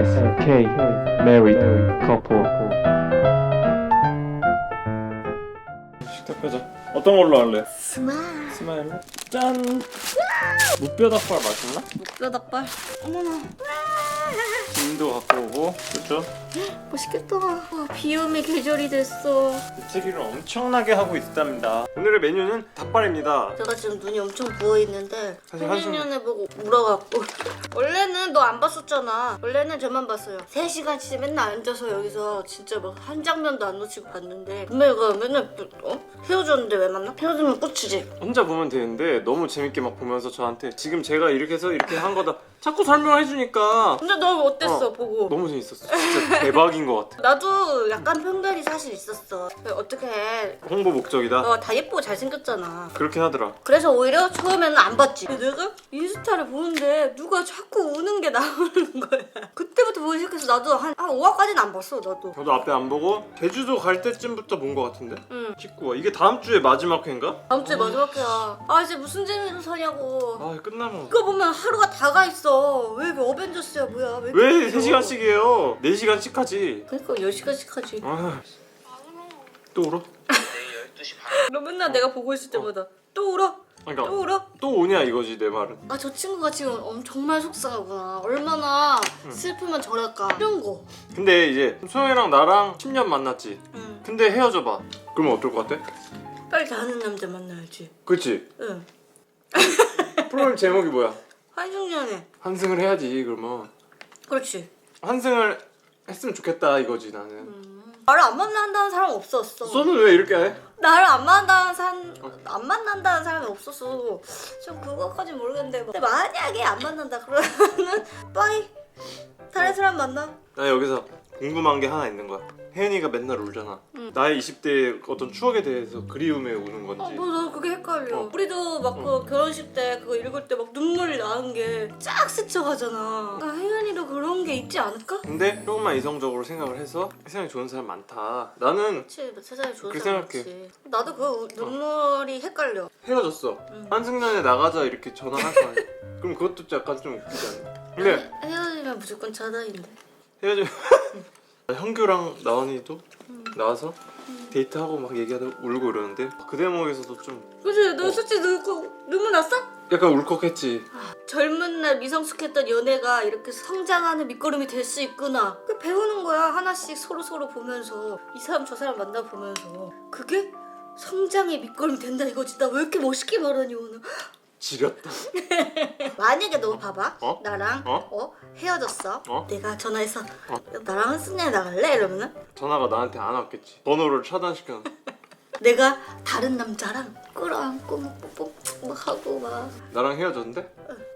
SK Married Couple. 식탁 펴자. 어떤 걸로 할래? 스마일. 스마일로? 짠! 무뼈 닭발 맛있나? 뼈 닭발. 어머나. 김도 갖고 오고, 그쵸? 맛있겠다. 비움의 계절이 됐어. 부채기를 엄청나게 하고 있답니다. 오늘의 메뉴는 닭발입니다. 제가 지금 눈이 엄청 부어있는데 사실 한숨- 텔레비전에 보고 울어갖고 원래는 너 안 봤었잖아. 원래는 저만 봤어요. 3시간 진짜 맨날 앉아서 여기서 진짜 막 한 장면도 안 놓치고 봤는데 분명히가 맨날 헤어졌는데 왜 만나? 헤어지면 끝이지. 혼자 보면 되는데 너무 재밌게 막 보면서 저한테 지금 제가 이렇게 해서 이렇게 한 거다 자꾸 설명을 해주니까 근데 너 어땠어 보고? 너무 재밌었어. 진짜 대박인 것 같아. 나도 약간 편견이 사실 있었어. 어떻게 해? 홍보 목적이다. 다 예쁘고 잘생겼잖아. 그렇게 하더라. 그래서 오히려 처음에는 안 봤지. 근데 내가 인스타를 보는데 누가 자꾸 우는 게 나오는 거야. 그때부터 보기 시작해서 나도 한 5화까지는 안 봤어. 나도. 저도 앞에 안 보고 제주도 갈 때쯤부터 본 것 같은데? 응. 19화. 이게 다음 주에 마지막 회인가? 다음 주에 마지막이야. 이제 무슨 재미로 사냐고. 아 끝나면 이거 보면 하루가 다 가 있어. 왜 이게 어벤져스야 뭐야. 왜 이렇게 3시간씩이에요? 4시간씩 하지. 그러니까 10시간씩 하지. 또 울어? 너 맨날 내가 보고 있을 때마다 또 울어? 그러니까 또 울어? 또 오냐 이거지 내 말은. 저 친구가 지금 정말 속상하구나. 얼마나 슬프면 저럴까. 이런 거. 근데 이제 소영이랑 나랑 10년 만났지. 응. 근데 헤어져봐. 그러면 어떨 것 같아? 빨리 다른 남자 만나야지. 그치? 응. 프로그램 제목이 뭐야? 한중년에. 환승을 해야지 그러면. 그렇지. 환승을 했으면 좋겠다 이거지 나는. 나를 안 만난다는 사람 없었어. 쏘는 왜 이렇게 해? 나를 안 만난다는 사람이 없었어. 좀 그거까지 모르겠는데. 근데 만약에 안 만난다 그러면은 빠이. 다른 사람 만나. 나 여기서 궁금한 게 하나 있는 거야. 혜연이가 맨날 울잖아. 응. 나의 20대의 어떤 추억에 대해서 그리움에 우는 건지. 나 그게 헷갈려. 어. 우리도 막 그 결혼식 때 그거 읽을 때 막 눈물이 나는 게 쫙 스쳐가잖아. 혜연이도 그런 게 있지 않을까? 근데 조금만 이성적으로 생각을 해서 세상에 좋은 사람 많다. 나는 그치, 세상에 좋은 그렇게 사람 생각해. 많지. 나도 그 눈물이 헷갈려. 헤어졌어. 환승연애 나가자 이렇게 전화할 거 아니야. 그럼 그것도 약간 좀 웃기지 않나? 근데 헤어지면 무조건 차단인데. 헤어지면 형규랑 나은이도 나와서 데이트하고 막 얘기하다 울고 이러는데 그 대목에서도 좀 그치, 너 솔직히 눈물 났어? 약간 울컥했지. 젊은 날 미성숙했던 연애가 이렇게 성장하는 밑거름이 될 수 있구나. 그 배우는 거야. 하나씩 서로 보면서 이 사람 저 사람 만나보면서 그게 성장의 밑거름이 된다 이거지. 나 왜 이렇게 멋있게 말하니 오늘. 지렸다. 만약에 너 봐봐. 어? 나랑 헤어졌어. 어? 내가 전화해서 나랑 한승연애 나갈래? 이러면은 전화가 나한테 안 왔겠지. 번호를 차단시켜. 내가 다른 남자랑 끌어안고 막 뽀뽀 막 하고 막. 나랑 헤어졌는데?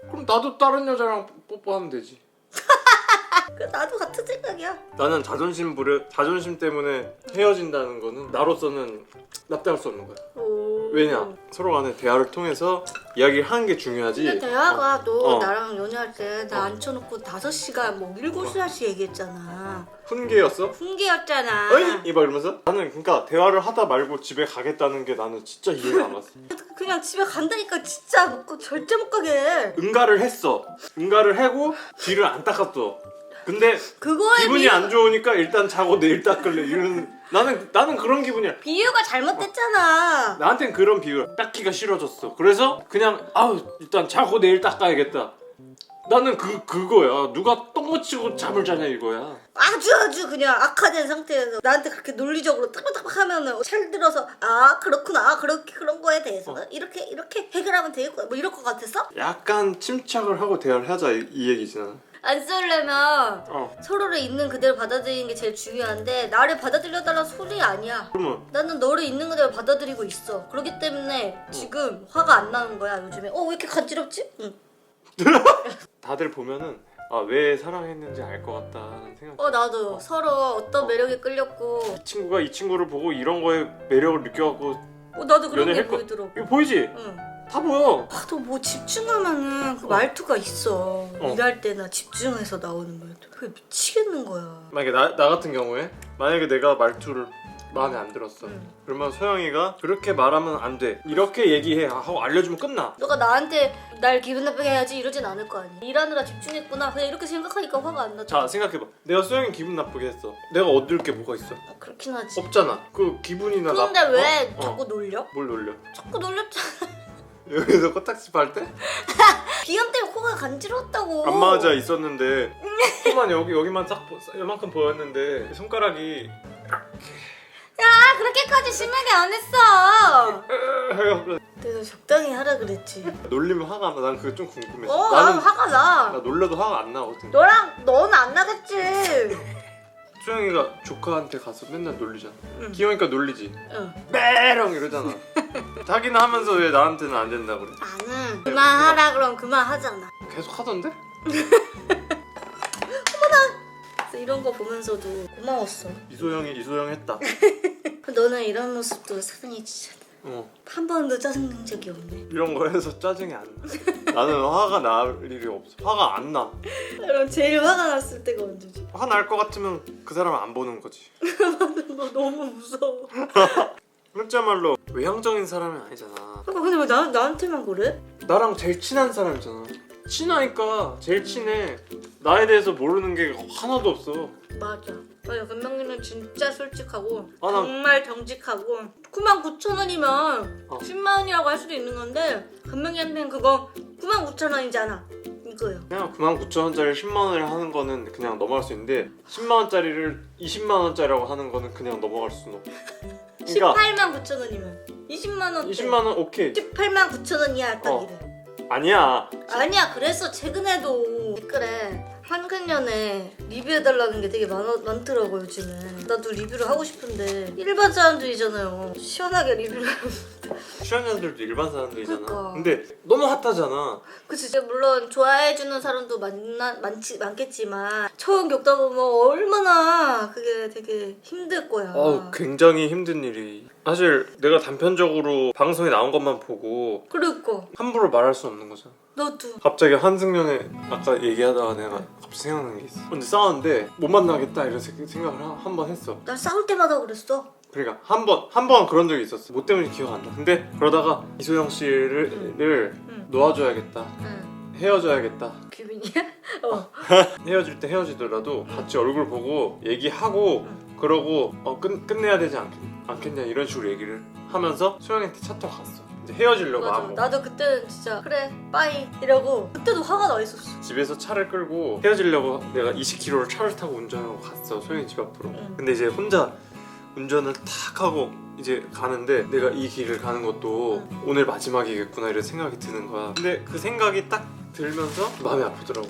그럼 나도 다른 여자랑 뽀뽀하면 되지. 나도 같은 생각이야. 나는 자존심 때문에 헤어진다는 거는 나로서는 납득할 수 없는 거야. 왜냐? 서로 간에 대화를 통해서 이야기를 하는 게 중요하지. 근데 대화가 너 어. 나랑 연애할 때 나 앉혀놓고 5시간 뭐 7시간씩 얘기했잖아. 훈계였어? 훈계였잖아. 어이? 이봐 이러면서 나는 그러니까 대화를 하다 말고 집에 가겠다는 게 나는 진짜 이해가 안 갔어. 그냥 집에 간다니까 진짜 절대 못 가게 해. 응가를 했어. 응가를 하고 뒤를 안 닦았어. 근데 그거에 기분이 안 좋으니까 일단 자고 내일 닦을래 이런. 나는 그런 기분이야. 비유가 잘못됐잖아. 나한텐 그런 비유 닦기가 싫어졌어. 그래서 그냥 일단 자고 내일 닦아야겠다. 나는 그거야. 누가 똥 묻히고 잠을 자냐 이거야. 아주 그냥 악화된 상태에서 나한테 그렇게 논리적으로 따박따박 하면은 잘 들어서 그렇구나 그런 거에 대해서는 이렇게 해결하면 되겠구나 뭐 이럴 것 같았어? 약간 침착을 하고 대화를 하자 이 얘기지 나는. 안 쏠려면 어. 서로를 있는 그대로 받아들이는 게 제일 중요한데 나를 받아들여달라는 소리 아니야. 그러면 나는 너를 있는 그대로 받아들이고 있어. 그렇기 때문에 지금 화가 안 나는 거야 요즘에. 왜 이렇게 간지럽지? 응. 다들 보면은 왜 사랑했는지 알 것 같다는 생각. 나도 서로 어떤 매력에 끌렸고. 이 친구가 이 친구를 보고 이런 거에 매력을 느껴갖고 나도 그런 게 연애할 거- 보이더라고. 이거 보이지? 응. 다 보여. 또 뭐 집중하면은 그 말투가 있어. 일할 때나 집중해서 나오는 말투. 그게 미치겠는 거야. 만약에 나 같은 경우에 만약에 내가 말투를 마음에 안 들었어. 그러면 소영이가 그렇게 말하면 안 돼. 이렇게 얘기해 하고 알려주면 끝나. 너가 나한테 날 기분 나쁘게 해야지 이러진 않을 거 아니야. 일하느라 집중했구나. 그냥 이렇게 생각하니까 화가 안 나죠. 자 생각해봐. 내가 소영이 기분 나쁘게 했어. 내가 얻을 게 뭐가 있어? 그렇긴 하지. 없잖아. 그 기분이나 근데 나... 왜 어? 자꾸 놀려? 뭘 놀려? 자꾸 놀렸잖아. 여기서 코딱지 빨 때? 비염 때문에 코가 간지러웠다고. 안 맞아 있었는데 코만 여기만 딱 이만큼 보였는데 손가락이 야 그렇게까지 심하게 안 했어. 해요. 내가 적당히 하라 그랬지. 놀리면 화가 안 나. 난 그게 좀 궁금했어. 나는 화가 나. 나 놀려도 화가 안 나거든. 너는 안 나겠지. 수영이가 조카한테 가서 맨날 놀리잖아. 응. 귀여우니까 놀리지. 응. 메롱 이러잖아. 자기는 하면서 왜 나한테는 안 된다 그래? 나는 그만하라 그럼 그만하잖아. 계속 하던데? 그래서 이런 거 보면서도 고마웠어. 이소영 했다. 너는 이런 모습도 사랑해 주잖아. 한 번도 짜증낸 적이 없네. 이런 거 해서 짜증이 안 나. 나는 화가 날 일이 없어. 화가 안 나. 그럼 제일 화가 났을 때가 언제지? 화 날 것 같으면 그 사람은 안 보는 거지. 너 너무 무서워. 그렇지야말로 외향적인 사람이 아니잖아. 근데 왜 나한테만 그래? 나랑 제일 친한 사람이잖아. 친하니까 제일 친해. 나에 대해서 모르는 게 하나도 없어. 맞아. 금명이는 진짜 솔직하고 나- 정말 정직하고 99,000원이면 10만 원이라고 할 수도 있는 건데 금명이한테는 그거 99,000원이잖아. 이거요. 그냥 99,000원짜리 10만 원을 하는 거는 그냥 넘어갈 수 있는데 10만 원짜리를 20만 원짜리라고 하는 거는 그냥 넘어갈 수는 없어. 그러니까 189,000원이면 20만 원. 20만 원 오케이. 189,000원이야 딱 이래. 아니야. 아니야. 그래서 최근에도 댓글에 한근년에 리뷰해달라는 게 되게 많더라고요 요즘에. 나도 리뷰를 하고 싶은데 일반 사람들이잖아요. 시원하게 리뷰를 취향자들도 일반 사람들이잖아. 그러니까. 근데 너무 핫하잖아. 그치. 물론 좋아해주는 사람도 많겠지만 처음 겪다 보면 얼마나 그게 되게 힘들 거야. 굉장히 힘든 일이. 사실 내가 단편적으로 방송에 나온 것만 보고 그러니까 함부로 말할 수 없는 거잖아. 나도. 갑자기 한승연의 아까 얘기하다가 내가 갑자기 생각난 게 있어. 근데 싸웠는데 못 만나겠다 이런 생각을 한 번 했어. 난 싸울 때마다 그랬어. 그러니까 한 번 그런 적이 있었어. 뭐 때문에 기억 안 나. 근데 그러다가 이소영 씨를 놓아줘야겠다. 응. 헤어져야겠다. 규빈이야? 헤어질 때 헤어지더라도 같이 얼굴 보고 얘기하고 그러고 끝내야 되지 않겠냐 이런 식으로 얘기를 하면서 소영이한테 차 타고 갔어. 이제 헤어지려고 맞아. 하고 나도 그때는 진짜 그래 빠이 이러고 그때도 화가 나 있었어. 집에서 차를 끌고 헤어지려고 내가 20km를 차를 타고 운전하고 갔어. 소영이 집 앞으로. 근데 이제 혼자 운전을 탁 하고 이제 가는데 내가 이 길을 가는 것도 오늘 마지막이겠구나 이런 생각이 드는 거야. 근데 그 생각이 딱 들면서 마음이 아프더라고.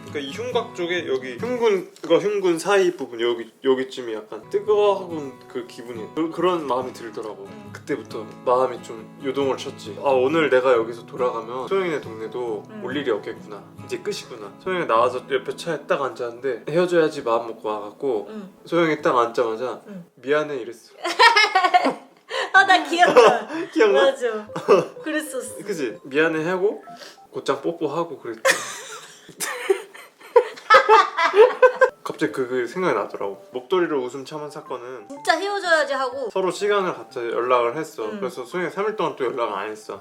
그러니까 이 흉곽 쪽에 여기 흉근 사이 부분 여기쯤이 약간 뜨거운 그 기분이 그런 마음이 들더라고. 그때부터 마음이 좀 요동을 쳤지. 오늘 내가 여기서 돌아가면 소영이네 동네도 올 일이 없겠구나. 이제 끝이구나. 소영이 나와서 옆에 차에 딱 앉았는데 헤어져야지 마음 먹고 와갖고 소영이 딱 앉자마자 미안해 이랬어. 나 기억나. 기억나? 맞아. 그랬었어. 그치? 미안해 하고 곧장 뽀뽀하고 그랬지. 갑자기 그 생각이 나더라고. 목도리로 웃음 참은 사건은 진짜 헤어져야지 하고 서로 시간을 갖자 연락을 했어. 그래서 소영이 3일 동안 또 연락을 안 했어.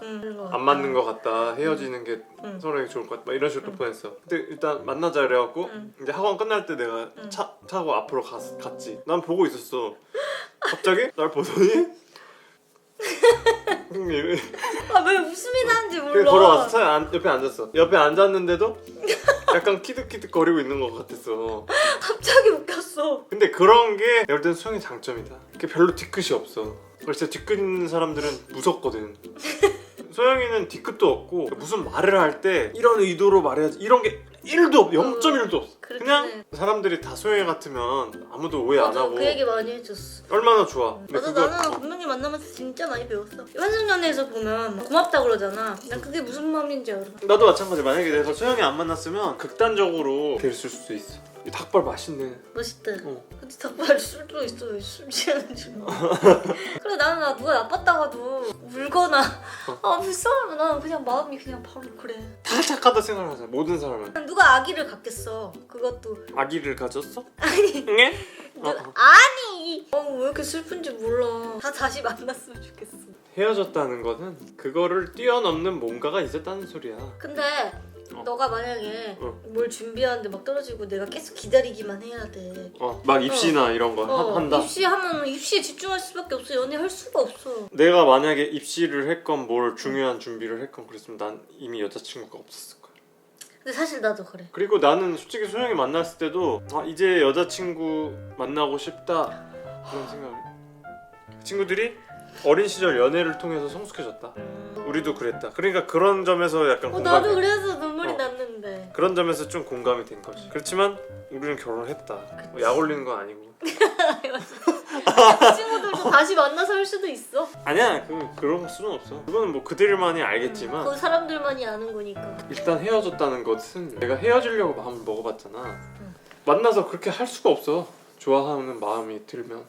안 맞는 것 같다. 헤어지는 게 서로에게 좋을 것 같다. 막 이런 식으로 또 보냈어. 근데 일단 만나자 그래갖고 이제 학원 끝날 때 내가 차 타고 앞으로 갔지. 난 보고 있었어. 갑자기 날 보더니 왜 웃음이 나는지 몰라. 그냥 걸어와서 차에 옆에 앉았어. 옆에 앉았는데도 약간 키득키득 거리고 있는 것 같았어. 갑자기 웃겼어. 근데 그런 게 내가 볼 때는 수영의 장점이다. 그게 별로 뒤끝이 없어. 그래서 뒤끝 있는 사람들은 무섭거든. 소영이는 뒤끝도 없고 무슨 말을 할 때 이런 의도로 말해야지 이런 게 1도 없어. 0.1도 없어. 그냥 해. 사람들이 다 소영이 같으면 아무도 오해 안 하고 그 얘기 많이 해줬어. 얼마나 좋아. 근데 맞아. 나는 분명히 만나면서 진짜 많이 배웠어. 환승연애에서 보면 고맙다 그러잖아. 난 그게 무슨 마음인지 알아. 나도 마찬가지. 만약에 내가 소영이 안 만났으면 극단적으로 됐을 수도 있어. 이 닭발 맛있네. 맛있대. 근데 닭발 술 들어있어. 왜 술 취하는 줄 몰라. 그래 나는 누가 나빴다가도 울거나 불쌍하면 나는 그냥 마음이 그냥 바로 그래. 다 착하다 생각하잖아. 모든 사람은. 누가 아기를 갖겠어. 그것도. 아기를 가졌어? 아니. 응? 아니. 왜 이렇게 슬픈지 몰라. 다 다시 만났으면 좋겠어. 헤어졌다는 거는 그거를 뛰어넘는 뭔가가 있었다는 소리야. 근데 너가 만약에 어. 뭘 준비하는데 막 떨어지고 내가 계속 기다리기만 해야 돼. 막 입시나 이런 거 한다. 입시하면 입시에 집중할 수밖에 없어. 연애할 수가 없어. 내가 만약에 입시를 했건 뭘 중요한 준비를 했건 그랬으면 난 이미 여자친구가 없었을 거야. 근데 사실 나도 그래. 그리고 나는 솔직히 소영이 만났을 때도 이제 여자친구 만나고 싶다 그런 생각을 해. 친구들이 어린 시절 연애를 통해서 성숙해졌다. 우리도 그랬다. 그러니까 그런 점에서 약간 공감이. 나도 그래서 눈물이 났는데. 그런 점에서 좀 공감이 된 거지. 그렇지만 우리는 결혼을 했다. 약 올리는 건 아니고. 그 친구들도 다시 만나서 할 수도 있어. 아니야, 그런 수는 없어. 그거는 뭐 그들만이 알겠지만 그 사람들만이 아는 거니까. 일단 헤어졌다는 것은 내가 헤어지려고 마음을 먹어봤잖아. 만나서 그렇게 할 수가 없어. 좋아하는 마음이 들면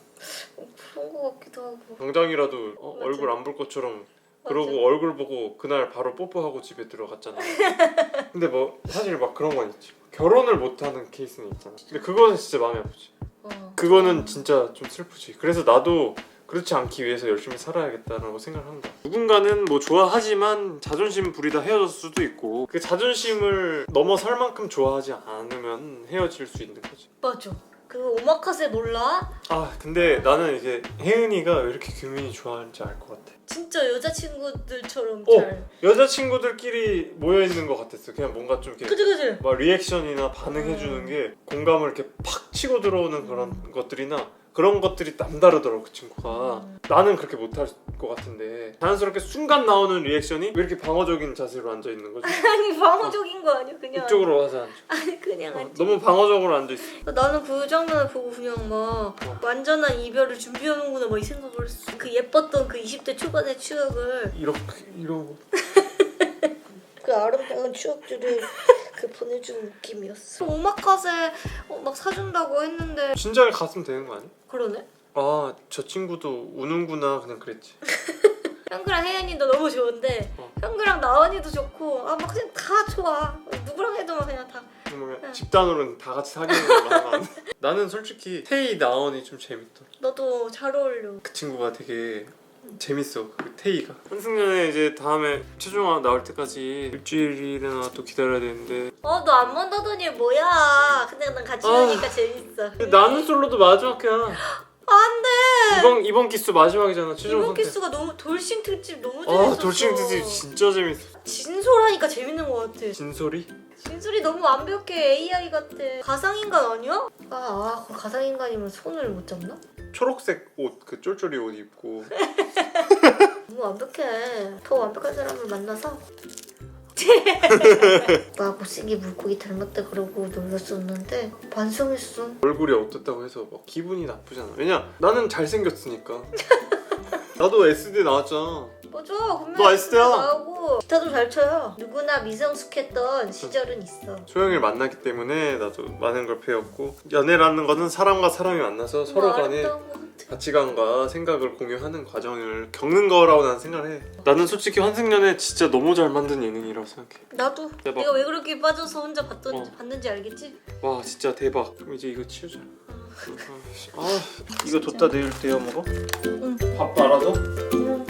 그런 거 같기도 하고. 당장이라도 얼굴 안 볼 것처럼 그러고 얼굴 보고 그날 바로 뽀뽀하고 집에 들어갔잖아. 근데 뭐 사실 막 그런 건 있지. 결혼을 못하는 케이스는 있잖아. 근데 그거는 진짜 마음이 아프지. 그거는 진짜 좀 슬프지. 그래서 나도 그렇지 않기 위해서 열심히 살아야겠다라고 생각을 한다. 누군가는 뭐 좋아하지만 자존심 부리다 헤어졌을 수도 있고 그 자존심을 넘어설 만큼 좋아하지 않으면 헤어질 수 있는 거지. 맞아. 그 오마카세 몰라? 근데 나는 이제 혜은이가 왜 이렇게 규민이 좋아하는지 알 것 같아. 진짜 여자친구들처럼 잘. 여자친구들끼리 모여있는 것 같았어. 그냥 뭔가 좀 이렇게 그치. 막 리액션이나 반응해주는 게 공감을 이렇게 팍 치고 들어오는 그런 것들이나 그런 것들이 남다르더라고 그 친구가. 나는 그렇게 못할 것 같은데 자연스럽게 순간 나오는 리액션이 왜 이렇게 방어적인 자세로 앉아있는 거지? 아니 방어적인 거 아니야 그냥. 이쪽으로 와서 앉아. 아니 그냥 앉아. 너무 방어적으로 앉아있어. 나는 그 장면을 보고 그냥 막 완전한 이별을 준비하는구나 막 이 생각을 했어. 그 예뻤던 그 20대 초반의 추억을 이렇게 이러고 그 아름다운 추억들을 그 보내주는 느낌이었어. 오마카세 막 사준다고 했는데 진작에 갔으면 되는 거 아니야? 그러네. 저 친구도 우는구나 그냥 그랬지. 형규랑 혜연이도 너무 좋은데 형규랑 나은이도 좋고 막 그냥 다 좋아. 누구랑 해도 막 그냥 다. 집단으로는 다 같이 사귀는 걸로 하면 나는 솔직히 태희 나은이 좀 재밌더라. 너도 잘 어울려. 그 친구가 되게 재밌어. 그 태희가 한승연에 이제 다음에 최종화 나올 때까지 일주일이나 또 기다려야 되는데 너 안 만나더니 뭐야. 근데 난 같이 하니까 재밌어. 나는 솔로도 마지막이야. 안돼. 이번 기수 마지막이잖아. 최종 이번 선택. 기수가 너무 돌싱 특집 너무 재밌었어. 돌싱 특집 진짜 재밌어. 진솔하니까 재밌는 것 같아. 진솔이? 진솔이 너무 완벽해. AI 같아. 가상인간 아니야? 그 가상인간이면 손을 못 잡나? 초록색 옷, 그 쫄쫄이 옷 입고 너무 완벽해. 더 완벽한 사람을 만나서 나 못생긴 물고기 닮았다 그러고 놀랐었는데 반성했어. 얼굴이 어떻다고 해서 막 기분이 나쁘잖아. 왜냐 나는 잘생겼으니까. 나도 SD 나왔잖아. 맞아. 너 S대야. 나오고 기타도 잘 쳐요. 누구나 미성숙했던 시절은 있어. 소영이를 만났기 때문에 나도 많은 걸 배웠고 연애라는 거는 사람과 사람이 만나서 서로 간에 가치관과 생각을 공유하는 과정을 겪는 거라고 난 생각을 해. 나는 솔직히 환승연애 진짜 너무 잘 만든 예능이라고 생각해. 나도 대박. 내가 왜 그렇게 빠져서 혼자 봤는지 알겠지? 와 진짜 대박. 그럼 이제 이거 치우자. 이거 뒀다 내일 데워 먹어? 응. 밥 말아서? 응.